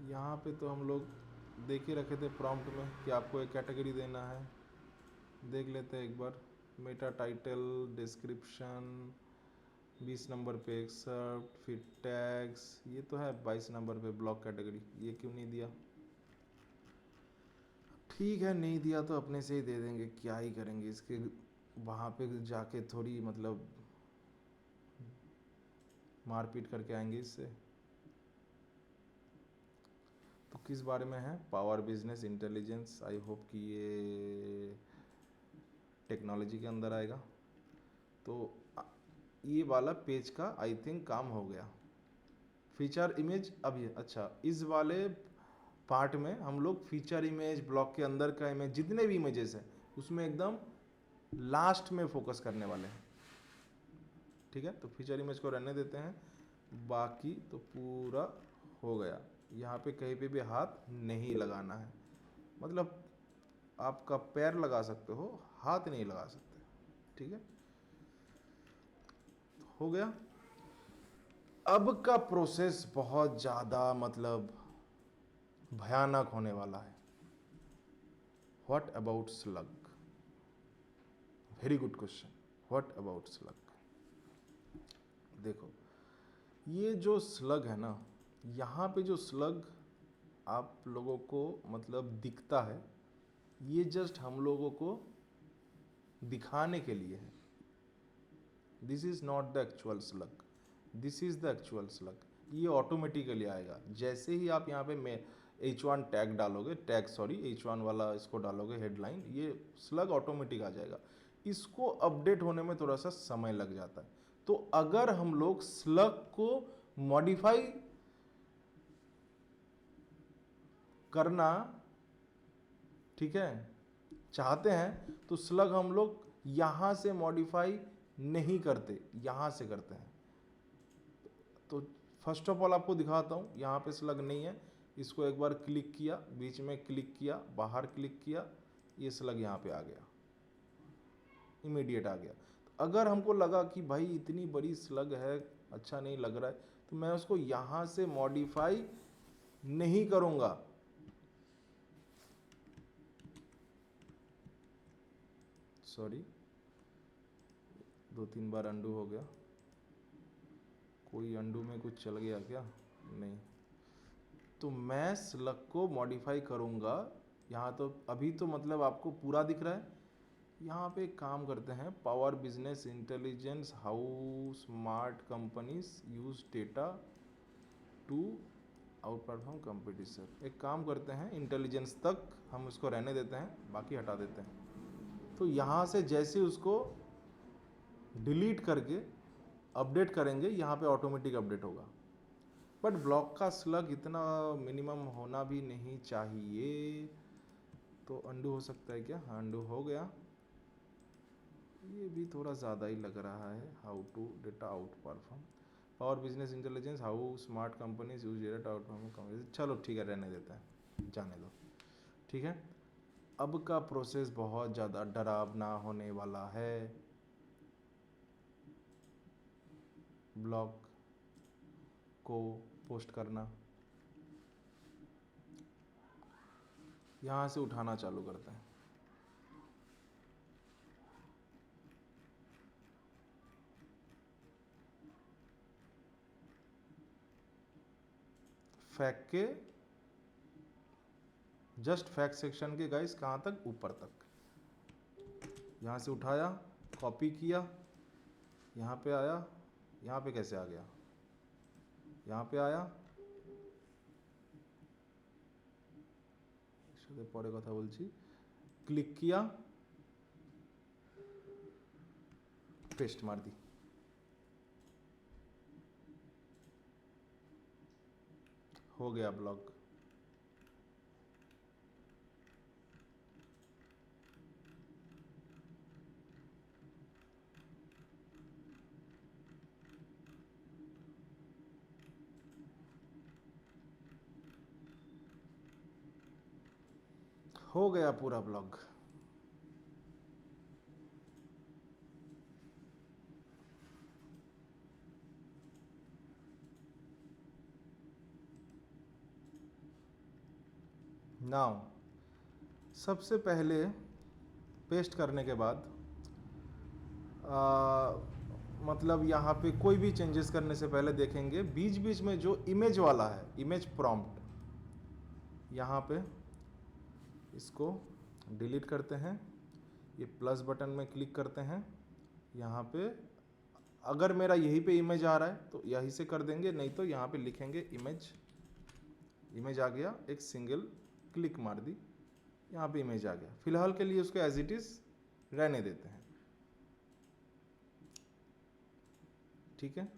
यहाँ पे तो हम लोग देख ही रखे थे प्रॉम्प्ट में कि आपको एक कैटेगरी देना है। देख लेते हैं एक बार, मेटा टाइटल डिस्क्रिप्शन 20 नंबर पे एक्सेप्ट, फिर टैग्स, ये तो है 22 नंबर पे ब्लॉक कैटेगरी, ये क्यों नहीं दिया। ठीक है, नहीं दिया तो अपने से ही दे देंगे, क्या ही करेंगे इसके, वहाँ पे जाके थोड़ी मतलब मारपीट करके आएंगे इससे। तो किस बारे में है, power business intelligence. I hope कि ये टेक्नोलॉजी के अंदर आएगा। तो ये वाला पेज का आई थिंक काम हो गया। फीचर इमेज अभी, अच्छा इस वाले पार्ट में हम लोग फीचर इमेज, ब्लॉक के अंदर का इमेज, जितने भी इमेजेस हैं उसमें एकदम लास्ट में फोकस करने वाले हैं। ठीक है, तो फीचर इमेज को रहने देते हैं, बाकी तो पूरा हो गया। यहाँ पे कहीं पे भी हाथ नहीं लगाना है, मतलब आपका पैर लगा सकते हो, हाथ नहीं लगा सकते। ठीक है, हो गया। अब का प्रोसेस बहुत ज़्यादा मतलब भयानक होने वाला है। What about slug? Very good question. What about slug? देखो, ये जो स्लग है ना, यहाँ पे जो स्लग आप लोगों को मतलब दिखता है, ये जस्ट हम लोगों को दिखाने के लिए है। This is not the actual slug, this is the actual slug. ये ऑटोमेटिकली आएगा जैसे ही आप यहाँ पे मैं H1 टैग डालोगे, टैग सॉरी H1 वाला इसको डालोगे हेडलाइन, ये स्लग ऑटोमेटिक आ जाएगा। इसको अपडेट होने में थोड़ा सा समय लग जाता है। तो अगर हम लोग स्लग को मॉडिफाई करना, ठीक है, चाहते हैं तो स्लग हम लोग यहाँ से मॉडिफाई नहीं करते, यहाँ से करते हैं। तो फर्स्ट ऑफ ऑल आपको दिखाता हूँ, यहाँ पे स्लग नहीं है, इसको एक बार क्लिक किया, बीच में क्लिक किया, बाहर क्लिक किया, ये स्लग यहाँ पे आ गया, इमीडिएट आ गया। तो अगर हमको लगा कि भाई इतनी बड़ी स्लग है, अच्छा नहीं लग रहा है, तो मैं उसको यहाँ से मॉडिफाई नहीं करूँगा। सॉरी, 2-3 बार अंडू हो गया। कोई अंडू में कुछ चल गया क्या? नहीं। तो मैं स्लग को मॉडिफाई करूँगा। यहाँ तो अभी तो मतलब आपको पूरा दिख रहा है। यहाँ पे एक काम करते हैं, power business intelligence, how smart companies use data to outperform competition. एक काम करते हैं, इंटेलिजेंस तक हम उसको रहने देते हैं, बाकी हटा देते हैं। तो यहाँ से जैसे उसको डिलीट करके अपडेट करेंगे, यहाँ पे ऑटोमेटिक अपडेट होगा। बट ब्लॉक का स्लग इतना मिनिमम होना भी नहीं चाहिए। तो अंडू हो सकता है क्या? हाँ, अंडू हो गया। ये भी थोड़ा ज़्यादा ही लग रहा है। How to data outperform power business intelligence, how smart companies use data outperform. चलो ठीक है, रहने देता है, जाने दो। ठीक है, अब का प्रोसेस बहुत ज़्यादा डरावना होने वाला है। ब्लॉग को पोस्ट करना, यहाँ से उठाना चालू करते हैं। फैक्ट के जस्ट फैक्ट सेक्शन के गाइस कहाँ तक? ऊपर तक। यहाँ से उठाया, कॉपी किया, यहाँ पे आया। यहाँ पे कैसे आ गया? यहाँ पे आया, সাথে পরে কথা বলছি, क्लिक किया, पेस्ट मार दी। हो गया ब्लॉग। हो गया पूरा ब्लॉग। नाउ सबसे पहले पेस्ट करने के बाद मतलब यहाँ पे कोई भी चेंजेस करने से पहले देखेंगे बीच बीच में जो इमेज वाला है, इमेज प्रॉम्प्ट, यहाँ पे इसको डिलीट करते हैं। ये प्लस बटन में क्लिक करते हैं। यहाँ पे अगर मेरा यहीं पे इमेज आ रहा है तो यहीं से कर देंगे, नहीं तो यहाँ पे लिखेंगे इमेज। इमेज आ गया, एक सिंगल क्लिक मार दी, यहाँ पे इमेज आ गया। फिलहाल के लिए उसको एज इट इज़ रहने देते हैं। ठीक है,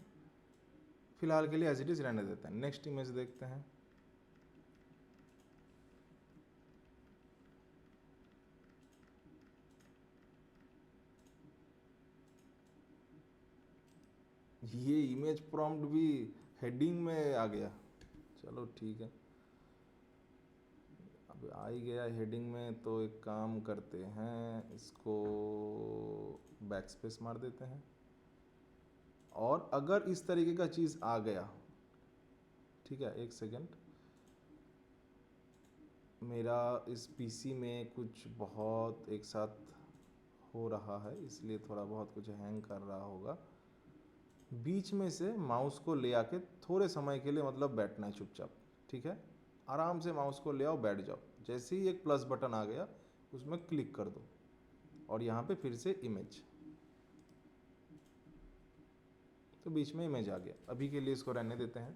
फिलहाल के लिए एज इट इज़ रहने देते हैं। नेक्स्ट इमेज देखते हैं। ये इमेज प्रॉम्प्ट भी हेडिंग में आ गया। चलो ठीक है, अब अब आ ही गया हेडिंग में, तो एक काम करते हैं, इसको बैक स्पेस मार देते हैं। और अगर इस तरीके का चीज़ आ गया, ठीक है, एक सेकेंड, मेरा इस पीसी में कुछ बहुत एक साथ हो रहा है, इसलिए थोड़ा बहुत कुछ हैंग कर रहा होगा। बीच में से माउस को ले आके थोड़े समय के लिए मतलब बैठना है चुपचाप, ठीक है, आराम से माउस को ले आओ, बैठ जाओ। जैसे ही एक प्लस बटन आ गया उसमें क्लिक कर दो और यहाँ पे फिर से इमेज, तो बीच में इमेज आ गया। अभी के लिए इसको रहने देते हैं,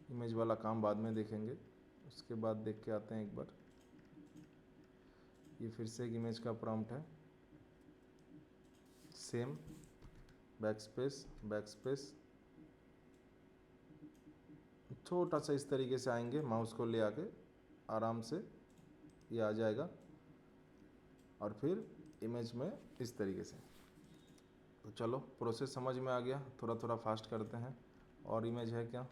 इमेज वाला काम बाद में देखेंगे। उसके बाद देख के आते हैं एक बार, ये फिर से एक इमेज का प्रॉम्प्ट है, सेम बैक स्पेस, छोटा सा इस तरीके से आएंगे, माउस को ले आके आराम से ये आ जाएगा और फिर इमेज में इस तरीके से। तो चलो प्रोसेस समझ में आ गया, थोड़ा थोड़ा फास्ट करते हैं। और इमेज है क्या?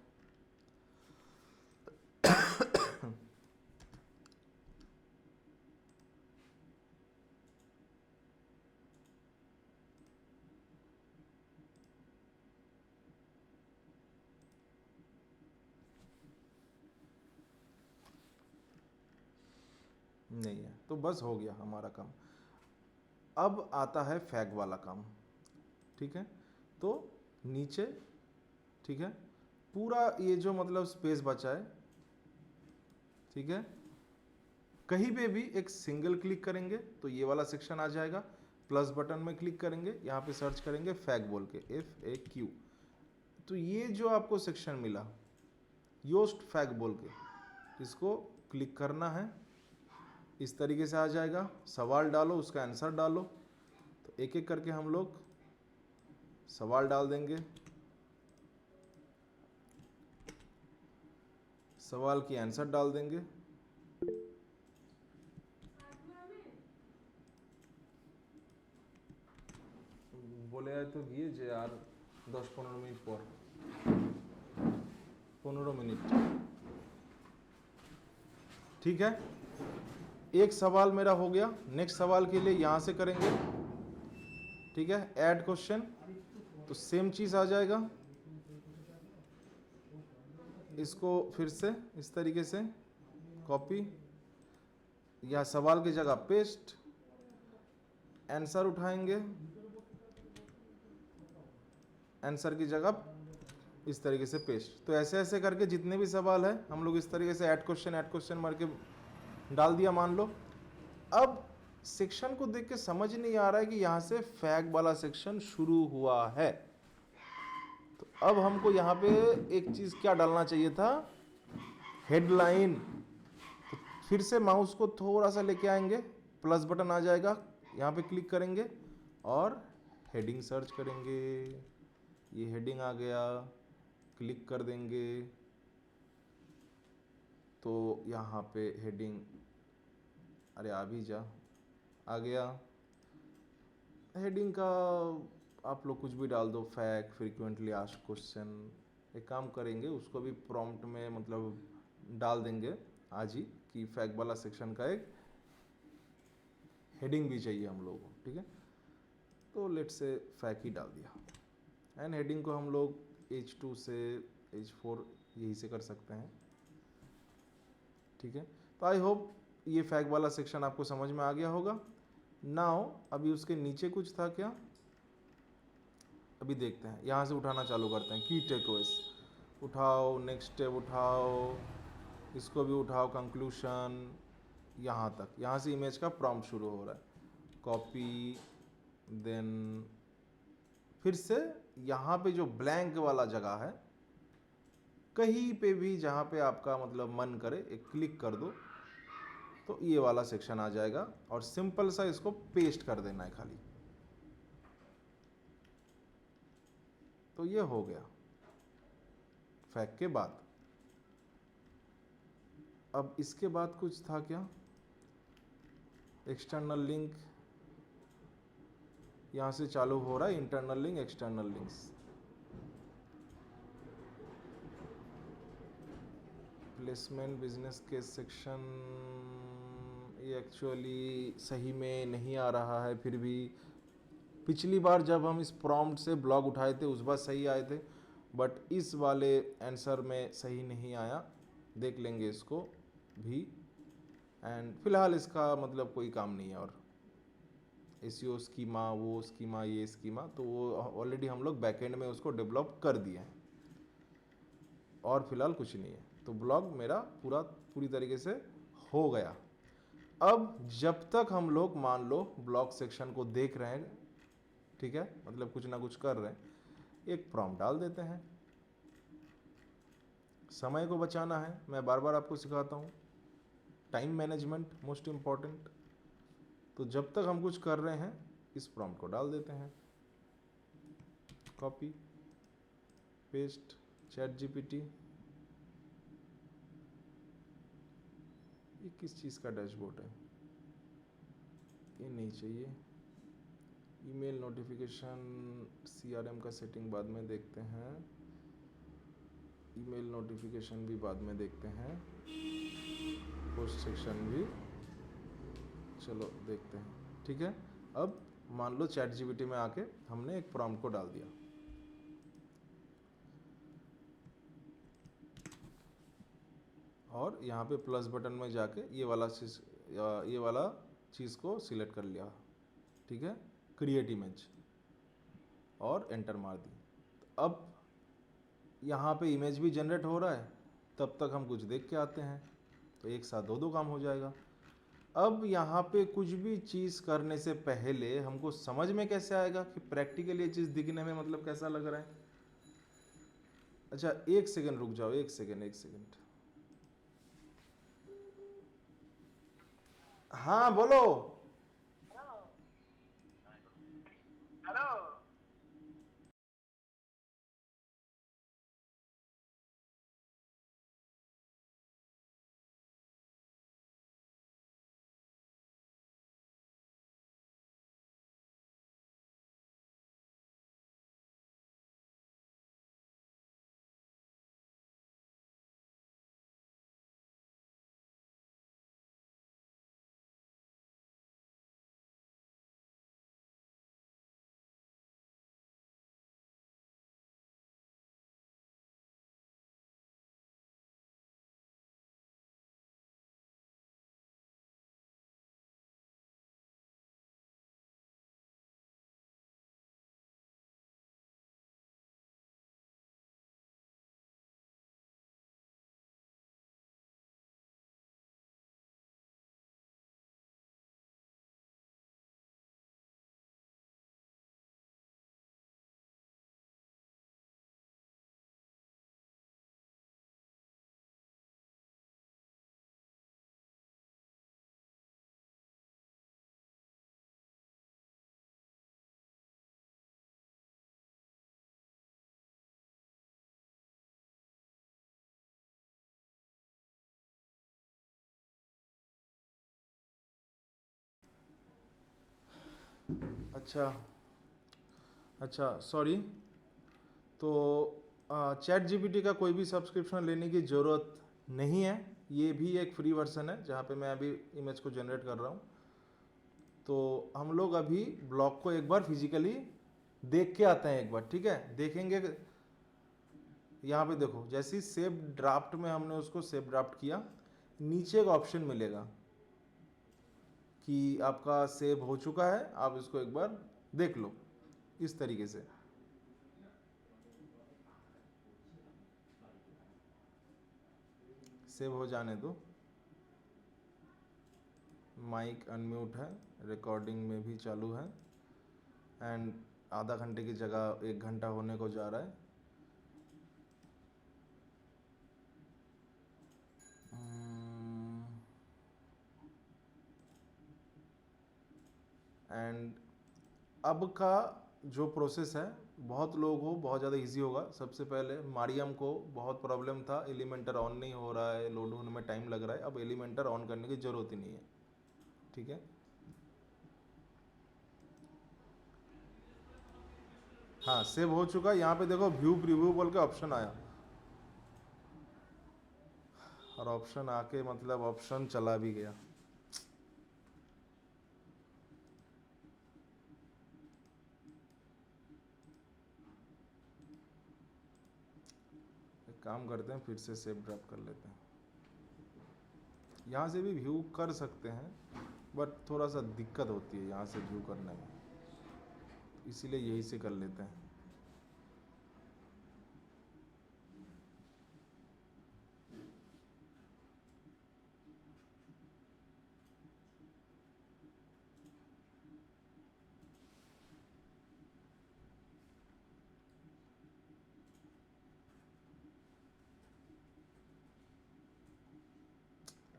नहीं है, तो बस हो गया हमारा काम। अब आता है फैग वाला काम, ठीक है। तो नीचे, ठीक है, पूरा ये जो मतलब स्पेस बचा है, ठीक है, कहीं पे भी एक सिंगल क्लिक करेंगे तो ये वाला सेक्शन आ जाएगा। प्लस बटन में क्लिक करेंगे, यहाँ पे सर्च करेंगे फैग बोल के, FAQ, तो ये जो आपको सेक्शन मिला योस्ट फैग बोल के, इसको क्लिक करना है। इस तरीके से आ जाएगा, सवाल डालो, उसका आंसर डालो। तो एक एक करके हम लोग सवाल डाल देंगे, सवाल की आंसर डाल देंगे। বলে হয়তো গিয়ে যে আর 10-15 মিনিট পর, 15 मिनट, ठीक है। एक सवाल मेरा हो गया, नेक्स्ट सवाल के लिए यहाँ से करेंगे, ठीक है, ऐड क्वेश्चन, तो सेम चीज़ आ जाएगा। इसको फिर से इस तरीके से कॉपी, या सवाल की जगह पेस्ट, आंसर उठाएंगे, आंसर की जगह इस तरीके से पेस्ट। तो ऐसे ऐसे करके जितने भी सवाल है हम लोग इस तरीके से ऐड क्वेश्चन मार के डाल दिया, मान लो। अब सेक्शन को देख के समझ नहीं आ रहा है कि यहाँ से फैग वाला सेक्शन शुरू हुआ है, तो अब हमको यहाँ पे एक चीज़ क्या डालना चाहिए था, हेडलाइन। तो फिर से माउस को थोड़ा सा लेके आएंगे, प्लस बटन आ जाएगा, यहाँ पे क्लिक करेंगे और हेडिंग सर्च करेंगे। ये हेडिंग आ गया, क्लिक कर देंगे तो यहाँ पे हेडिंग, अरे आ भी जा, आ गया। हेडिंग का आप लोग कुछ भी डाल दो, फैक्ट, फ्रीक्वेंटली आस्क्ड क्वेश्चन। एक काम करेंगे, उसको भी प्रॉम्प्ट में मतलब डाल देंगे आज ही कि फैक्ट वाला सेक्शन का एक हेडिंग भी चाहिए हम लोगों को, ठीक है। तो लेट से फैक्ट ही डाल दिया, एंड हेडिंग को हम लोग H2 से H4 यही से कर सकते हैं, ठीक है। तो आई होप ये फैक्ट वाला सेक्शन आपको समझ में आ गया होगा। नाउ अभी उसके नीचे कुछ था क्या, अभी देखते हैं। यहाँ से उठाना चालू करते हैं, की टेकअवेज उठाओ, नेक्स्ट स्टेप उठाओ, इसको भी उठाओ, कंक्लूशन, यहाँ तक। यहाँ से इमेज का प्रॉम्प्ट शुरू हो रहा है, कॉपी, देन फिर से यहाँ पे जो ब्लैंक वाला जगह है, कहीं पे भी जहाँ पे आपका मतलब मन करे एक क्लिक कर दो तो ये वाला सेक्शन आ जाएगा, और सिंपल सा इसको पेस्ट कर देना है खाली। तो ये हो गया फैक्ट के बाद। अब इसके बाद कुछ था क्या, एक्सटर्नल लिंक, यहाँ से चालू हो रहा है internal link, external links, placement business के सेक्शन, ये एक्चुअली सही में नहीं आ रहा है। फिर भी पिछली बार जब हम इस प्रॉम्प्ट से ब्लॉग उठाए थे उस बार सही आए थे, बट इस वाले आंसर में सही नहीं आया। देख लेंगे इसको भी। एंड फिलहाल इसका मतलब कोई काम नहीं है। और एसईओ स्कीमा, वो स्कीमा, ये स्कीमा, तो वो ऑलरेडी हम लोग बैकएंड में उसको डेवलप कर दिए हैं और फिलहाल कुछ नहीं है। तो ब्लॉग मेरा पूरी तरीके से हो गया। अब जब तक हम लोग मान लो ब्लॉग सेक्शन को देख रहे हैं, ठीक है, मतलब कुछ ना कुछ कर रहे हैं, एक प्रॉम्प्ट डाल देते हैं। समय को बचाना है, मैं बार बार आपको सिखाता हूँ, टाइम मैनेजमेंट मोस्ट इम्पॉर्टेंट। तो जब तक हम कुछ कर रहे हैं इस प्रॉम्प्ट को डाल देते हैं, कॉपी पेस्ट, चैट जीपीटी। ये किस चीज़ का डैशबोर्ड है, ये नहीं चाहिए। ईमेल नोटिफिकेशन, सीआरएम का सेटिंग बाद में देखते हैं, ईमेल नोटिफिकेशन भी बाद में देखते हैं, पोस्ट सेक्शन भी चलो देखते हैं, ठीक है। अब मान लो चैट जीपीटी में आके हमने एक प्रॉम्प्ट को डाल दिया, और यहाँ पे प्लस बटन में जाके ये वाला चीज़ को सिलेक्ट कर लिया, ठीक है, क्रिएट इमेज, और एंटर मार दी। अब यहाँ पे इमेज भी जनरेट हो रहा है, तब तक हम कुछ देख के आते हैं, तो एक साथ दो काम हो जाएगा। अब यहाँ पे कुछ भी चीज़ करने से पहले हमको समझ में कैसे आएगा कि प्रैक्टिकली ये चीज़ दिखने में मतलब कैसा लग रहा है। अच्छा एक सेकंड रुक जाओ, एक सेकंड। हाँ बोलो। हेलो। अच्छा सॉरी। तो चैट जीपीटी का कोई भी सब्सक्रिप्शन लेने की ज़रूरत नहीं है। ये भी एक फ्री वर्जन है जहाँ पे मैं अभी इमेज को जनरेट कर रहा हूँ। तो हम लोग अभी ब्लॉग को एक बार फिजिकली देख के आते हैं, एक बार, ठीक है, देखेंगे। यहाँ पे देखो, जैसे ही सेव ड्राफ्ट में हमने उसको सेव ड्राफ्ट किया, नीचे एक ऑप्शन मिलेगा कि आपका सेव हो चुका है, आप इसको एक बार देख लो इस तरीके से। सेव हो जाने दो। माइक अनम्यूट है, रिकॉर्डिंग में भी चालू है, एंड आधा घंटे की जगह 1 घंटा होने को जा रहा है। एंड अब का जो प्रोसेस है, बहुत लोगों को बहुत ज़्यादा इजी होगा। सबसे पहले मारियम को बहुत प्रॉब्लम था, एलिमेंटर ऑन नहीं हो रहा है, लोड होने में टाइम लग रहा है। अब एलिमेंटर ऑन करने की ज़रूरत ही नहीं है, ठीक है। हाँ सेव हो चुका है। यहाँ पे देखो व्यू प्रीव्यू बोल के ऑप्शन आया, और ऑप्शन आके मतलब ऑप्शन चला भी गया। एक काम करते हैं, फिर से सेव ड्रॉप कर लेते हैं। यहाँ से भी व्यू कर सकते हैं बट थोड़ा सा दिक्कत होती है यहाँ से व्यू करने में, इसीलिए यही से कर लेते हैं।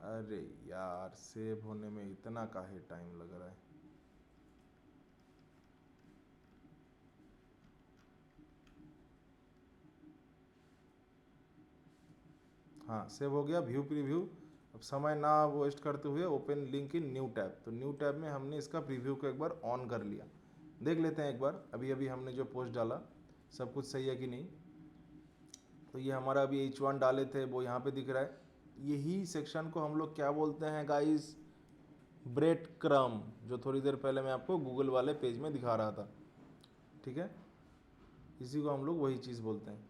अरे यार, सेव होने में इतना काहे टाइम लग रहा है। हाँ, सेव हो गया, व्यू प्रीव्यू। अब समय ना वेस्ट करते हुए open link in new tab, तो न्यू टैब में हमने इसका प्रीव्यू को एक बार ऑन कर लिया। देख लेते हैं एक बार, अभी अभी हमने जो पोस्ट डाला सब कुछ सही है कि नहीं। तो ये हमारा अभी H1 डाले थे वो यहाँ पे दिख रहा है। यही सेक्शन को हम लोग क्या बोलते हैं गाइस, ब्रेड क्रम, जो थोड़ी देर पहले मैं आपको गूगल वाले पेज में दिखा रहा था। ठीक है, इसी को हम लोग वही चीज़ बोलते हैं।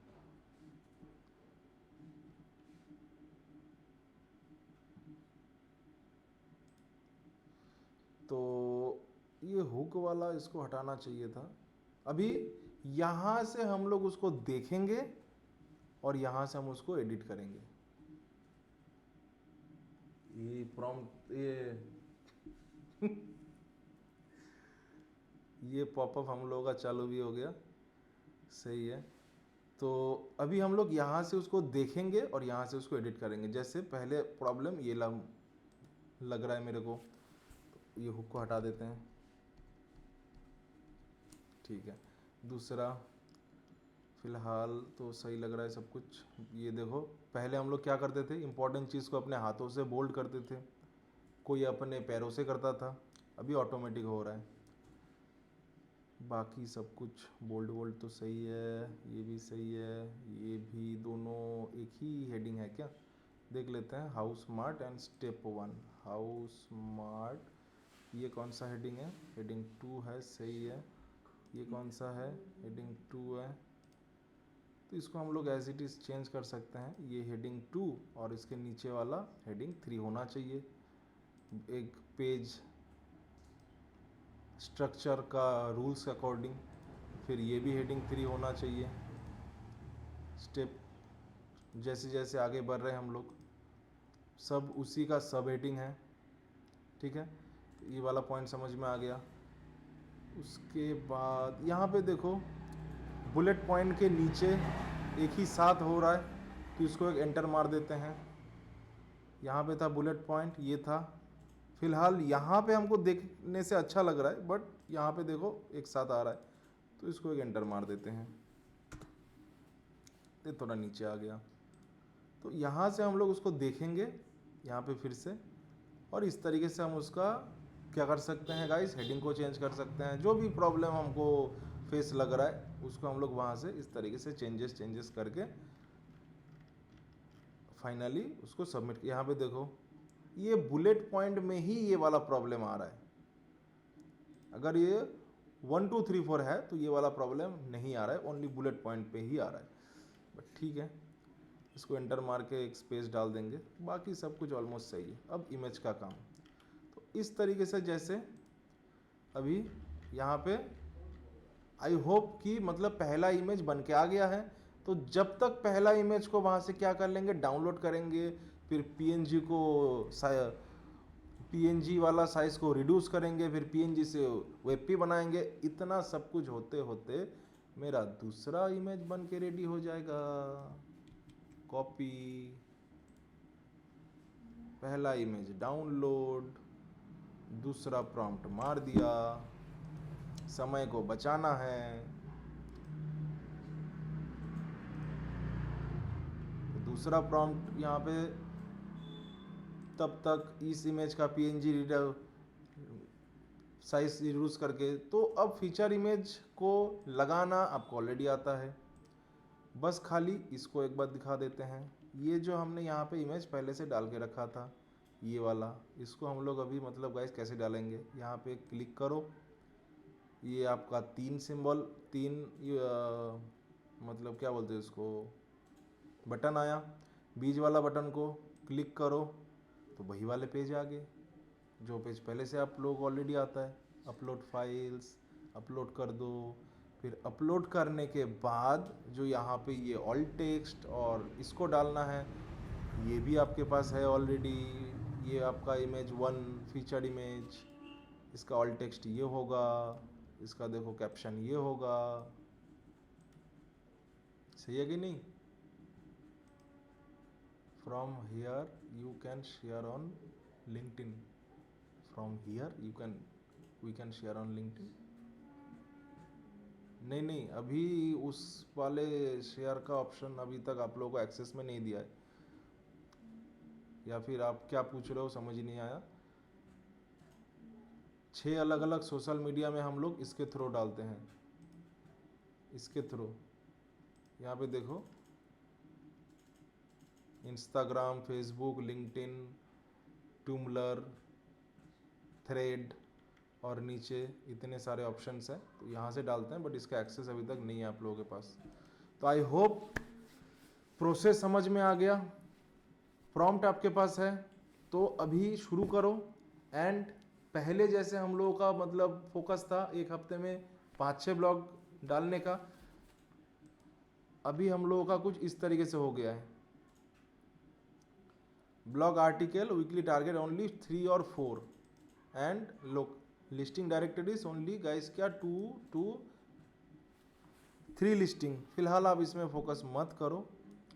तो ये हुक वाला इसको हटाना चाहिए था। अभी यहाँ से हम लोग उसको देखेंगे और यहाँ से हम उसको एडिट करेंगे। ये प्रॉम्प्ट ये पॉपअप हम लोगों का चालू भी हो गया, सही है। तो अभी हम लोग यहाँ से उसको देखेंगे और यहाँ से उसको एडिट करेंगे। जैसे पहले प्रॉब्लम ये लग रहा है मेरे को, तो ये हुक को हटा देते हैं। ठीक है, दूसरा फिलहाल तो सही लग रहा है सब कुछ। ये देखो, पहले हम लोग क्या करते थे, इंपॉर्टेंट चीज़ को अपने हाथों से बोल्ड करते थे, कोई अपने पैरों से करता था, अभी ऑटोमेटिक हो रहा है। बाकी सब कुछ बोल्ड वोल्ड तो सही है, ये भी सही है, ये भी, दोनों एक ही हेडिंग है क्या, देख लेते हैं। How smart and step 1, how smart, ये कौन सा हेडिंग है, हेडिंग 2 है, सही है। ये कौन सा है, हेडिंग 2 है, तो इसको हम लोग एज इट इज़ चेंज कर सकते हैं। ये हेडिंग 2 और इसके नीचे वाला हेडिंग 3 होना चाहिए। एक पेज स्ट्रक्चर का रूल्स के अकॉर्डिंग, फिर ये भी हेडिंग 3 होना चाहिए। स्टेप जैसे जैसे आगे बढ़ रहे हैं हम लोग, सब उसी का सब हेडिंग है। ठीक है, ये वाला पॉइंट समझ में आ गया। उसके बाद यहाँ पे देखो, बुलेट पॉइंट के नीचे एक ही साथ हो रहा है, तो इसको एक एंटर मार देते हैं। यहाँ पे था बुलेट पॉइंट, ये था। फिलहाल यहाँ पे हमको देखने से अच्छा लग रहा है, बट यहाँ पे देखो एक साथ आ रहा है, तो इसको एक एंटर मार देते हैं। ये थोड़ा नीचे आ गया, तो यहाँ से हम लोग उसको देखेंगे यहाँ पे फिर से, और इस तरीके से हम उसका क्या कर सकते हैं गाइस, हेडिंग को चेंज कर सकते हैं। जो भी प्रॉब्लम हमको फेस लग रहा है उसको हम लोग वहाँ से इस तरीके से चेंजेस करके फाइनली उसको सबमिट। यहाँ पे देखो, ये बुलेट पॉइंट में ही ये वाला प्रॉब्लम आ रहा है। अगर ये 1 2 3 4 है तो ये वाला प्रॉब्लम नहीं आ रहा है, ओनली बुलेट पॉइंट पे ही आ रहा है। बट ठीक है, इसको एंटर मार के एक स्पेस डाल देंगे, बाकी सब कुछ ऑलमोस्ट सही है। अब इमेज का काम, तो इस तरीके से जैसे अभी यहाँ पे आई होप कि मतलब पहला इमेज बन के आ गया है। तो जब तक पहला इमेज को वहाँ से क्या कर लेंगे, डाउनलोड करेंगे, फिर पीएनजी को पीएनजी वाला साइज को रिड्यूस करेंगे, फिर पीएनजी से वेबपी बनाएंगे। इतना सब कुछ होते होते मेरा दूसरा इमेज बन के रेडी हो जाएगा। कॉपी, पहला इमेज डाउनलोड, दूसरा प्रॉम्प्ट मार दिया, समय को बचाना है। दूसरा प्रॉम्प्ट यहाँ पे तब तक इस इमेज का पीएनजी रीडर साइज रिड्यूस करके, तो अब फीचर इमेज को लगाना आपको ऑलरेडी आता है, बस खाली इसको एक बार दिखा देते हैं। ये जो हमने यहाँ पे इमेज पहले से डाल के रखा था, ये वाला, इसको हम लोग अभी मतलब गाइस कैसे डालेंगे, यहाँ पे क्लिक करो, ये आपका तीन सिंबल, तीन मतलब क्या बोलते हैं इसको, बटन आया, बीच वाला बटन को क्लिक करो तो वही वाले पेज आ गए जो पेज पहले से आप लोग ऑलरेडी आता है। अपलोड फाइल्स, अपलोड कर दो। फिर अपलोड करने के बाद जो यहाँ पे ये ऑल टेक्स्ट और इसको डालना है, ये भी आपके पास है ऑलरेडी। ये आपका इमेज 1 फीचर्ड इमेज, इसका ऑल टेक्स्ट ये होगा, इसका देखो कैप्शन ये होगा। सही है कि नहीं? From here you can share on LinkedIn, from here you can, we can share on LinkedIn. नहीं नहीं, अभी उस वाले शेयर का ऑप्शन अभी तक आप लोगों को एक्सेस में नहीं दिया है, या फिर आप क्या पूछ रहे हो समझ ही नहीं आया। 6 अलग अलग सोशल मीडिया में हम लोग इसके थ्रू डालते हैं, इसके थ्रू। यहाँ पे देखो, इंस्टाग्राम, फेसबुक, लिंक्डइन, टुम्बलर, थ्रेड और नीचे इतने सारे ऑप्शंस हैं, तो यहाँ से डालते हैं, बट इसका एक्सेस अभी तक नहीं है आप लोगों के पास। तो आई होप प्रोसेस समझ में आ गया। प्रॉम्प्ट आपके पास है तो अभी शुरू करो। एंड पहले जैसे हम लोगों का मतलब फोकस था एक हफ्ते में 5-6 ब्लॉग डालने का, अभी हम लोगों का कुछ इस तरीके से हो गया है। Blog article weekly target only 3 और 4 एंड लोक लिस्टिंग डायरेक्टरीज ओनली गाइस क्या 2-3 लिस्टिंग। फिलहाल आप इसमें फोकस मत करो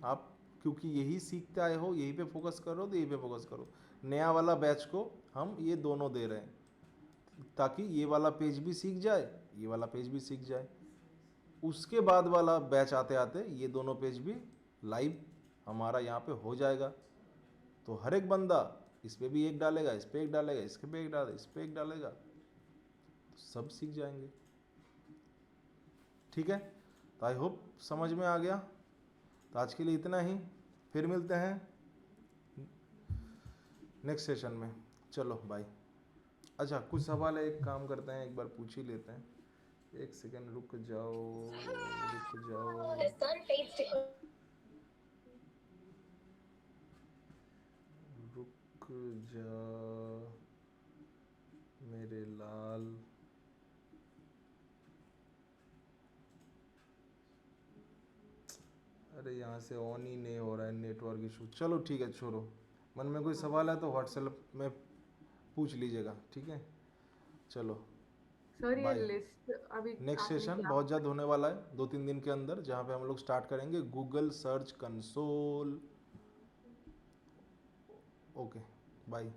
आप, क्योंकि यही सीखते आए हो, यही पे फोकस करो तो यही पे फोकस करो। नया वाला बैच को हम ये दोनों दे रहे हैं ताकि ये वाला पेज भी सीख जाए, ये वाला पेज भी सीख जाए। उसके बाद वाला बैच आते आते ये दोनों पेज भी लाइव हमारा यहाँ पे हो जाएगा। तो हर एक बंदा इस पे भी एक डालेगा, इस पे एक डालेगा, इसके पे एक डालेगा, इस पे एक डालेगा, तो सब सीख जाएंगे। ठीक है, तो आई होप समझ में आ गया। तो आज के लिए इतना ही, फिर मिलते हैं नेक्स्ट सेशन में। चलो बाय। अच्छा कुछ सवाल है, एक काम करते हैं, एक बार पूछ ही लेते हैं। एक सेकंड रुक जाओ, रुक जाओ। रुक जा मेरे लाल। अरे यहाँ से ऑन ही नहीं हो रहा है, नेटवर्क इशू। चलो ठीक है, छोड़ो। मन में कोई सवाल है तो व्हाट्सएप में पूछ लीजिएगा, ठीक है। चलो सर ये बाय। लिस्ट अभी नेक्स्ट आपने सेशन क्या बहुत जल्द होने वाला है, 2-3 दिन के अंदर, जहाँ पे हम लोग स्टार्ट करेंगे Google search console. Okay bye.